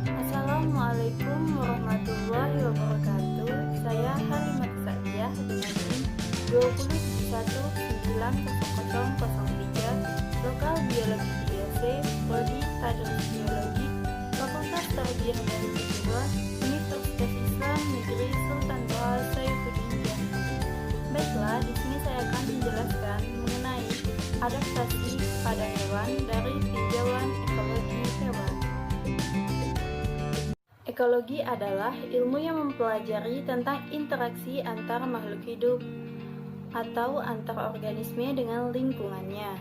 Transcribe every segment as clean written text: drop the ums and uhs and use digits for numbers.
Assalamualaikum warahmatullahi wabarakatuh. Saya Halimat Sa'diyah dengan NIM 2019003, Lokal Biologi 3C, Prodi Tadarus Biologi, Fakultas Tarbiyah dan Kejiwaan, Universitas Islam Negeri Sultan Toha Saifuddin Jambi. Baiklah, di sini saya akan menjelaskan mengenai adaptasi pada hewan dari tinjauan ekologi hewan. Ekologi adalah ilmu yang mempelajari tentang interaksi antar makhluk hidup atau antar organisme dengan lingkungannya.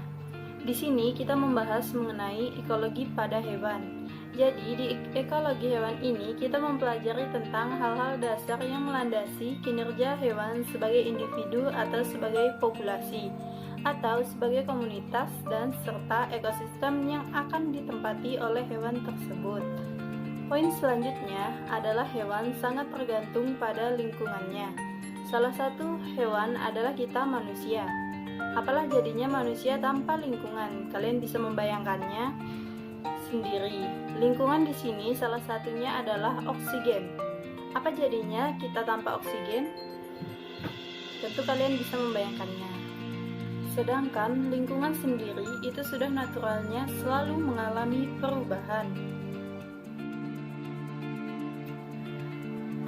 Di sini kita membahas mengenai ekologi pada hewan. Jadi di ekologi hewan ini kita mempelajari tentang hal-hal dasar yang melandasi kinerja hewan sebagai individu atau sebagai populasi atau sebagai komunitas dan serta ekosistem yang akan ditempati oleh hewan tersebut. Poin selanjutnya adalah hewan sangat tergantung pada lingkungannya. Salah satu hewan adalah kita manusia. Apalah jadinya manusia tanpa lingkungan? Kalian bisa membayangkannya sendiri. Lingkungan di sini salah satunya adalah oksigen. Apa jadinya kita tanpa oksigen? Tentu kalian bisa membayangkannya. Sedangkan lingkungan sendiri itu sudah naturalnya selalu mengalami perubahan.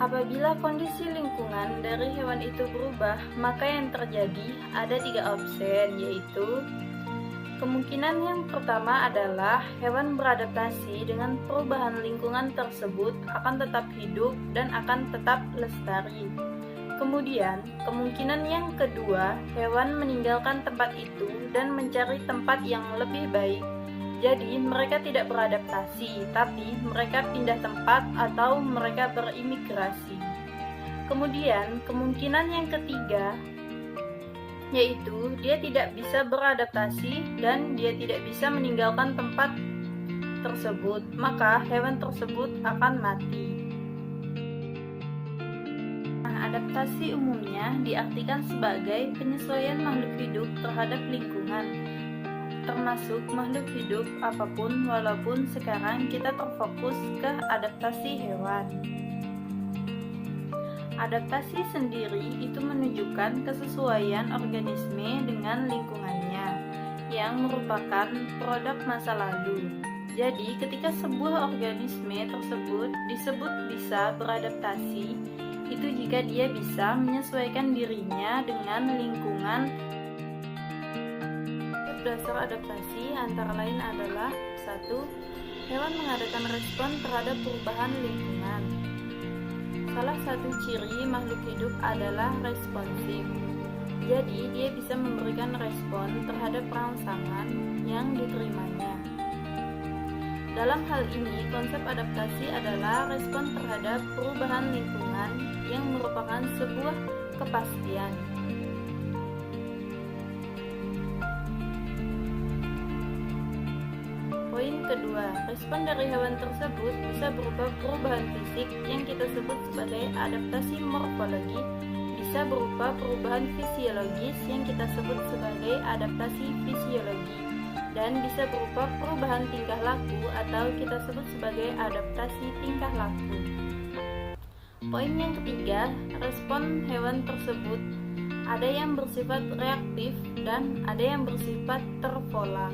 Apabila kondisi lingkungan dari hewan itu berubah, maka yang terjadi ada 3 opsi, yaitu kemungkinan yang pertama adalah hewan beradaptasi dengan perubahan lingkungan tersebut akan tetap hidup dan akan tetap lestari. Kemudian, kemungkinan yang kedua, hewan meninggalkan tempat itu dan mencari tempat yang lebih baik. Jadi, mereka tidak beradaptasi, tapi mereka pindah tempat atau mereka berimigrasi. Kemudian, kemungkinan yang ketiga, yaitu dia tidak bisa beradaptasi dan dia tidak bisa meninggalkan tempat tersebut, maka hewan tersebut akan mati. Adaptasi umumnya diartikan sebagai penyesuaian makhluk hidup terhadap lingkungan, termasuk makhluk hidup apapun, walaupun sekarang kita terfokus ke adaptasi hewan. Adaptasi sendiri itu menunjukkan kesesuaian organisme dengan lingkungannya, yang merupakan produk masa lalu. Jadi, ketika sebuah organisme tersebut disebut bisa beradaptasi, itu jika dia bisa menyesuaikan dirinya dengan lingkungan. Dasar adaptasi antara lain adalah 1. Hewan mengadakan respon terhadap perubahan lingkungan. Salah satu ciri makhluk hidup adalah responsif. Jadi, dia bisa memberikan respon terhadap rangsangan yang diterimanya. Dalam hal ini, konsep adaptasi adalah respon terhadap perubahan lingkungan yang merupakan sebuah kepastian. Poin kedua, respon dari hewan tersebut bisa berupa perubahan fisik yang kita sebut sebagai adaptasi morfologi, bisa berupa perubahan fisiologis yang kita sebut sebagai adaptasi fisiologi, dan bisa berupa perubahan tingkah laku atau kita sebut sebagai adaptasi tingkah laku. Poin yang ketiga, respon hewan tersebut ada yang bersifat reaktif dan ada yang bersifat terpola.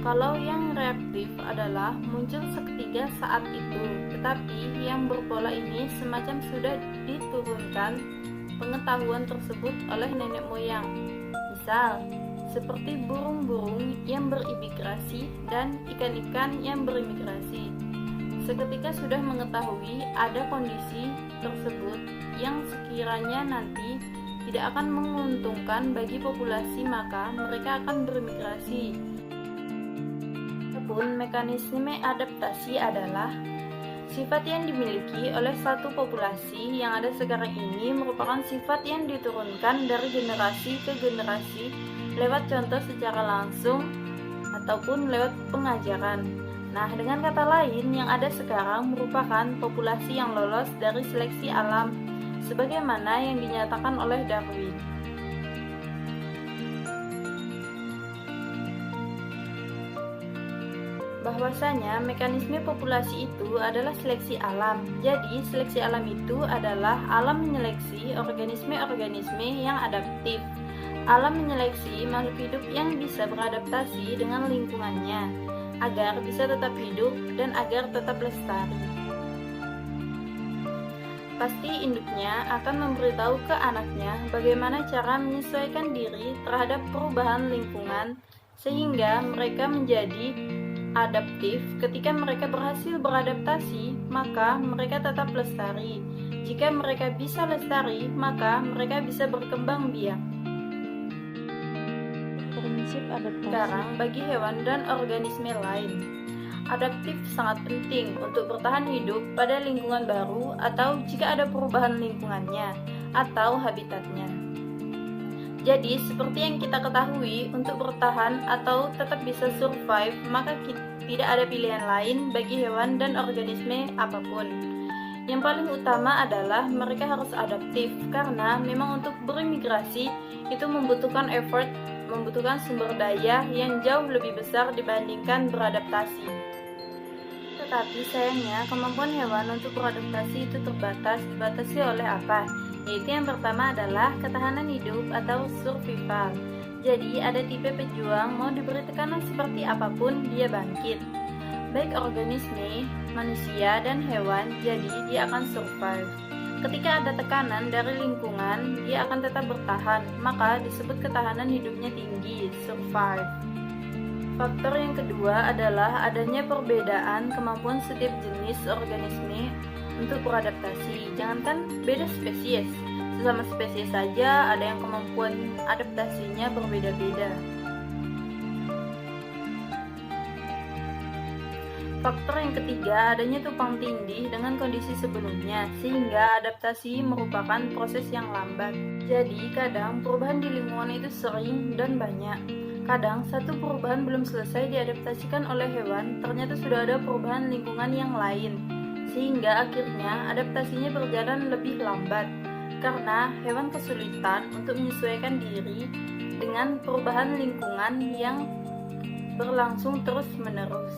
Kalau yang reaktif adalah muncul seketika saat itu, tetapi yang berpola ini semacam sudah diturunkan pengetahuan tersebut oleh nenek moyang. Misal, seperti burung-burung yang berimigrasi dan ikan-ikan yang berimigrasi. Seketika sudah mengetahui ada kondisi tersebut yang sekiranya nanti tidak akan menguntungkan bagi populasi, maka mereka akan berimigrasi. Pun mekanisme adaptasi adalah sifat yang dimiliki oleh satu populasi yang ada sekarang ini merupakan sifat yang diturunkan dari generasi ke generasi lewat contoh secara langsung ataupun lewat pengajaran. Nah, dengan kata lain, yang ada sekarang merupakan populasi yang lolos dari seleksi alam sebagaimana yang dinyatakan oleh Darwin. bahwasanya mekanisme populasi itu adalah seleksi alam. Jadi, seleksi alam itu adalah alam menyeleksi organisme-organisme yang adaptif. Alam menyeleksi makhluk hidup yang bisa beradaptasi dengan lingkungannya agar bisa tetap hidup dan agar tetap lestari. Pasti induknya akan memberitahu ke anaknya bagaimana cara menyesuaikan diri terhadap perubahan lingkungan sehingga mereka menjadi adaptif. Ketika mereka berhasil beradaptasi, maka mereka tetap lestari. Jika mereka bisa lestari, maka mereka bisa berkembang biak. Prinsip adaptasi. Sekarang bagi hewan dan organisme lain, adaptif sangat penting untuk bertahan hidup pada lingkungan baru atau jika ada perubahan lingkungannya atau habitatnya. Jadi, seperti yang kita ketahui, untuk bertahan atau tetap bisa survive, maka tidak ada pilihan lain bagi hewan dan organisme apapun. Yang paling utama adalah mereka harus adaptif, karena memang untuk bermigrasi itu membutuhkan effort, membutuhkan sumber daya yang jauh lebih besar dibandingkan beradaptasi. Tetapi sayangnya, kemampuan hewan untuk beradaptasi itu dibatasi oleh apa? Yaitu yang pertama adalah ketahanan hidup atau survival. Jadi ada tipe pejuang mau diberi tekanan seperti apapun dia bangkit. Baik organisme, manusia, dan hewan, jadi dia akan survive. Ketika ada tekanan dari lingkungan, dia akan tetap bertahan, maka disebut ketahanan hidupnya tinggi, survive. Faktor yang kedua adalah adanya perbedaan kemampuan setiap jenis organisme untuk beradaptasi. Jangankan beda spesies, sesama spesies saja ada yang kemampuan adaptasinya berbeda-beda. Faktor yang ketiga adanya tumpang tindih dengan kondisi sebelumnya, sehingga adaptasi merupakan proses yang lambat. Jadi kadang perubahan di lingkungan itu sering dan banyak. Kadang satu perubahan belum selesai diadaptasikan oleh hewan, ternyata sudah ada perubahan lingkungan yang lain, sehingga akhirnya adaptasinya berjalan lebih lambat, karena hewan kesulitan untuk menyesuaikan diri dengan perubahan lingkungan yang berlangsung terus-menerus.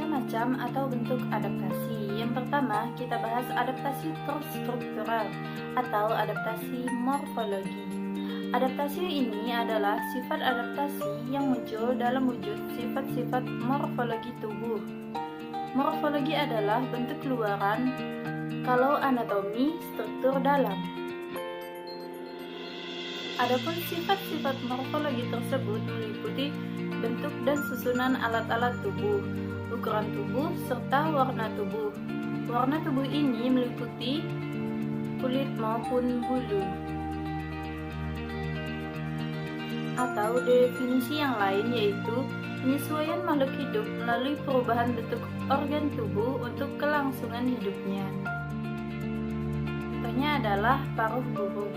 Macam atau bentuk adaptasi. Yang pertama, kita bahas adaptasi struktural atau adaptasi morfologi. Adaptasi ini adalah sifat adaptasi yang muncul dalam wujud sifat-sifat morfologi tubuh. Morfologi adalah bentuk luaran, kalau anatomi struktur dalam. Adapun sifat-sifat morfologi tersebut meliputi bentuk dan susunan alat-alat tubuh, ukuran tubuh, serta warna tubuh. Warna tubuh ini meliputi kulit maupun bulu. Atau definisi yang lain yaitu penyesuaian makhluk hidup melalui perubahan bentuk organ tubuh untuk kelangsungan hidupnya. Contohnya adalah paruh burung.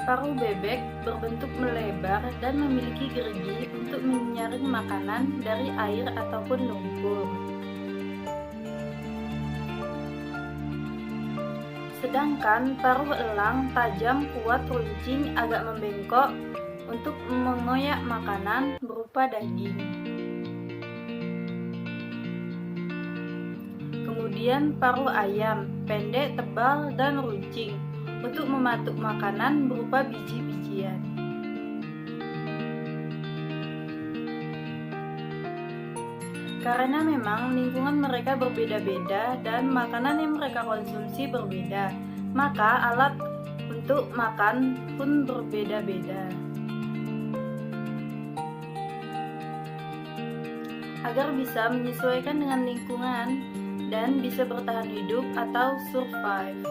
Paruh bebek berbentuk melebar dan memiliki gerigi untuk menyaring makanan dari air ataupun lumpur. Sedangkan paruh elang tajam, kuat, runcing, agak membengkok untuk mengoyak makanan berupa daging. Kemudian paruh ayam, pendek, tebal, dan runcing untuk mematuk makanan berupa biji-bijian. Karena memang lingkungan mereka berbeda-beda dan makanan yang mereka konsumsi berbeda, maka alat untuk makan pun berbeda-beda. Agar bisa menyesuaikan dengan lingkungan dan bisa bertahan hidup atau survive.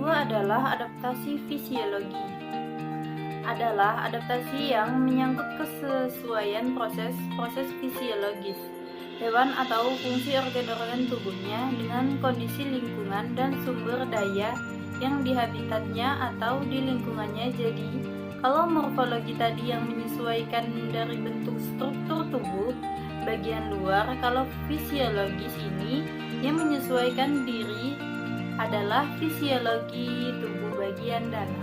Kedua adalah adaptasi fisiologi. Adalah adaptasi yang menyangkut kesesuaian proses fisiologis hewan atau fungsi organ-organ tubuhnya dengan kondisi lingkungan dan sumber daya yang di habitatnya atau di lingkungannya. Jadi, kalau morfologi tadi yang menyesuaikan dari bentuk struktur tubuh bagian luar, kalau fisiologis ini yang menyesuaikan diri adalah fisiologi tubuh bagian dalam.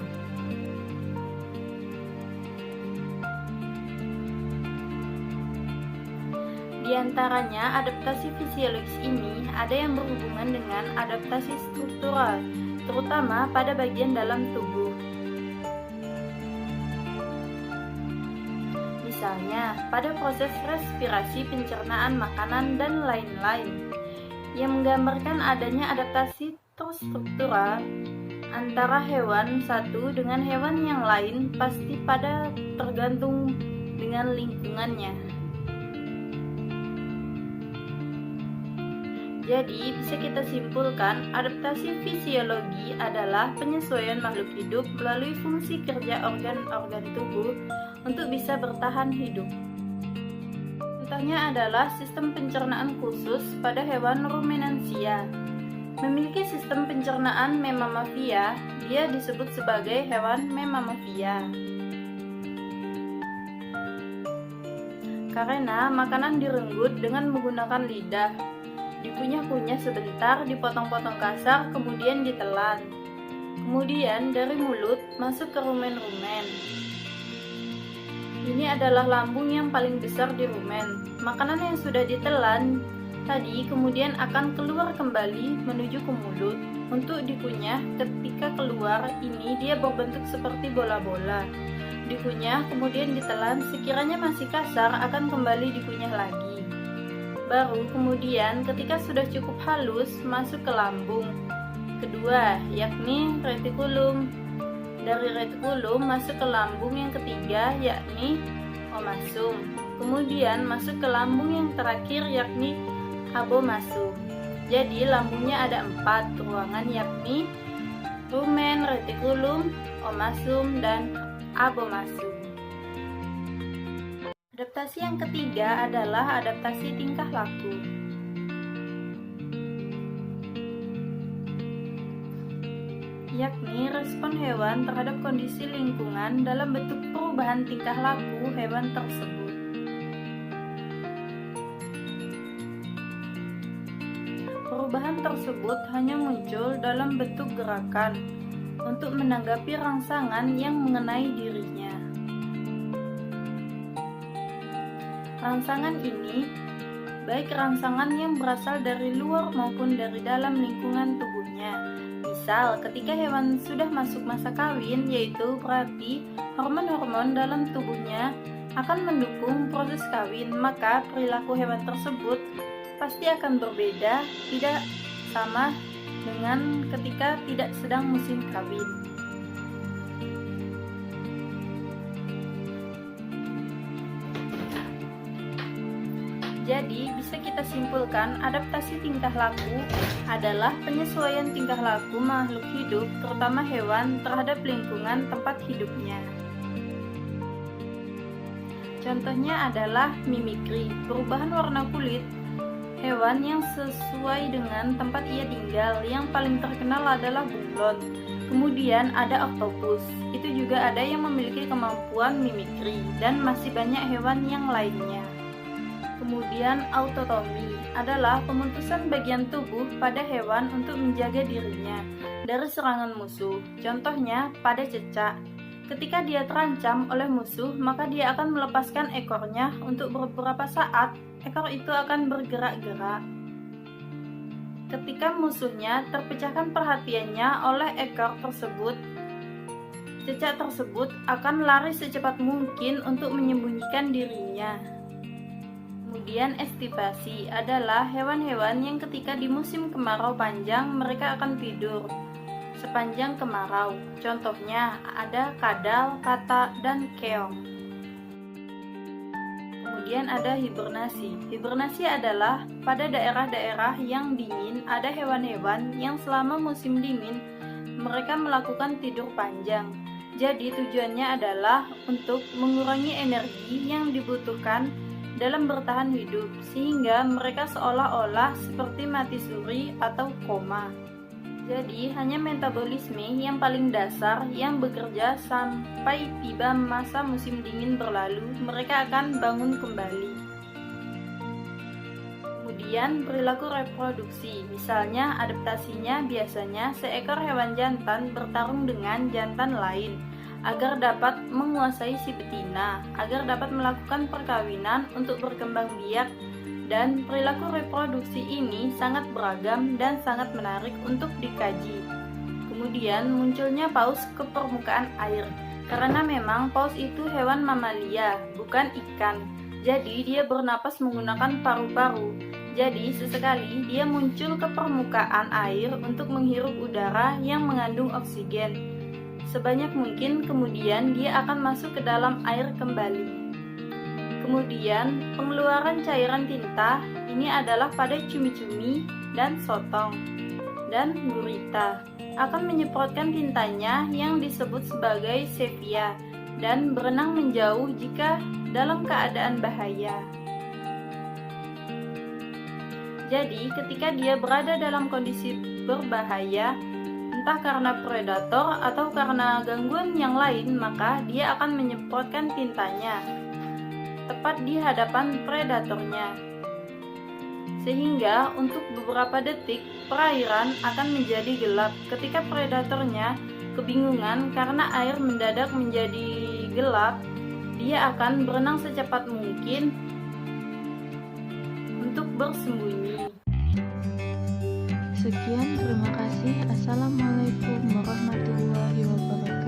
2 Di antaranya, adaptasi fisiologis ini ada yang berhubungan dengan adaptasi struktural, terutama pada bagian dalam tubuh. Misalnya, pada proses respirasi, pencernaan makanan, dan lain-lain, yang menggambarkan adanya adaptasi struktural antara hewan satu dengan hewan yang lain pasti pada tergantung dengan lingkungannya. Jadi, bisa kita simpulkan, adaptasi fisiologi adalah penyesuaian makhluk hidup melalui fungsi kerja organ-organ tubuh untuk bisa bertahan hidup. Contohnya adalah sistem pencernaan khusus pada hewan ruminansia. Memiliki sistem pencernaan Memamafia, dia disebut sebagai hewan Memamafia. Karena makanan direnggut dengan menggunakan lidah, dikunyah-kunyah sebentar, dipotong-potong kasar, kemudian ditelan. Kemudian dari mulut masuk ke rumen-rumen. Ini adalah lambung yang paling besar di rumen. Makanan yang sudah ditelan tadi kemudian akan keluar kembali menuju ke mulut untuk dikunyah. Ketika keluar ini dia berbentuk seperti bola-bola. Dikunyah kemudian ditelan, sekiranya masih kasar akan kembali dikunyah lagi. Baru kemudian ketika sudah cukup halus masuk ke lambung kedua, yakni retikulum. Dari retikulum masuk ke lambung yang ketiga, yakni omasum. Kemudian masuk ke lambung yang terakhir, yakni abomasum. Jadi lambungnya ada 4 ruangan, yakni rumen, retikulum, omasum, dan abomasum. Adaptasi yang ketiga adalah adaptasi tingkah laku. Yakni respon hewan terhadap kondisi lingkungan dalam bentuk perubahan tingkah laku hewan tersebut. Perubahan tersebut hanya muncul dalam bentuk gerakan untuk menanggapi rangsangan yang mengenai dirinya. Rangsangan ini, baik rangsangan yang berasal dari luar maupun dari dalam lingkungan tubuhnya. Misal, ketika hewan sudah masuk masa kawin, yaitu berarti hormon-hormon dalam tubuhnya akan mendukung proses kawin, maka perilaku hewan tersebut pasti akan berbeda, tidak sama dengan ketika tidak sedang musim kawin. Jadi, bisa kita simpulkan adaptasi tingkah laku adalah penyesuaian tingkah laku makhluk hidup, terutama hewan, terhadap lingkungan tempat hidupnya. Contohnya adalah mimikri, perubahan warna kulit hewan yang sesuai dengan tempat ia tinggal. Yang paling terkenal adalah bunglon. Kemudian ada oktopus, itu juga ada yang memiliki kemampuan mimikri, dan masih banyak hewan yang lainnya. Kemudian autotomi adalah pemutusan bagian tubuh pada hewan untuk menjaga dirinya dari serangan musuh. Contohnya pada cecak. Ketika dia terancam oleh musuh, maka dia akan melepaskan ekornya untuk beberapa saat. Ekor itu akan bergerak-gerak. Ketika musuhnya terpecahkan perhatiannya oleh ekor tersebut, cecak tersebut akan lari secepat mungkin untuk menyembunyikan dirinya. Kemudian estivasi adalah hewan-hewan yang ketika di musim kemarau panjang mereka akan tidur sepanjang kemarau. Contohnya ada kadal, katak, dan keong. Kemudian ada hibernasi. Hibernasi adalah pada daerah-daerah yang dingin ada hewan-hewan yang selama musim dingin mereka melakukan tidur panjang. Jadi tujuannya adalah untuk mengurangi energi yang dibutuhkan dalam bertahan hidup, sehingga mereka seolah-olah seperti mati suri atau koma. Jadi hanya metabolisme yang paling dasar yang bekerja sampai tiba masa musim dingin berlalu, mereka akan bangun kembali. Kemudian perilaku reproduksi, misalnya adaptasinya biasanya seekor hewan jantan bertarung dengan jantan lain agar dapat menguasai si betina, agar dapat melakukan perkawinan untuk berkembang biak Dan perilaku reproduksi ini sangat beragam dan sangat menarik untuk dikaji. Kemudian munculnya paus ke permukaan air, karena memang paus itu hewan mamalia, bukan ikan. Jadi dia bernapas menggunakan paru-paru. Jadi sesekali dia muncul ke permukaan air untuk menghirup udara yang mengandung oksigen. Sebanyak mungkin kemudian dia akan masuk ke dalam air kembali. Kemudian, pengeluaran cairan tinta ini adalah pada cumi-cumi dan sotong. Dan gurita akan menyemprotkan tintanya yang disebut sebagai sepia dan berenang menjauh jika dalam keadaan bahaya. Jadi, ketika dia berada dalam kondisi berbahaya, entah karena predator atau karena gangguan yang lain, maka dia akan menyemprotkan tintanya tepat di hadapan predatornya. Sehingga untuk beberapa detik perairan akan menjadi gelap ketika predatornya kebingungan karena air mendadak menjadi gelap. Dia akan berenang secepat mungkin untuk bersembunyi. Sekian, terima kasih. Assalamualaikum warahmatullahi wabarakatuh.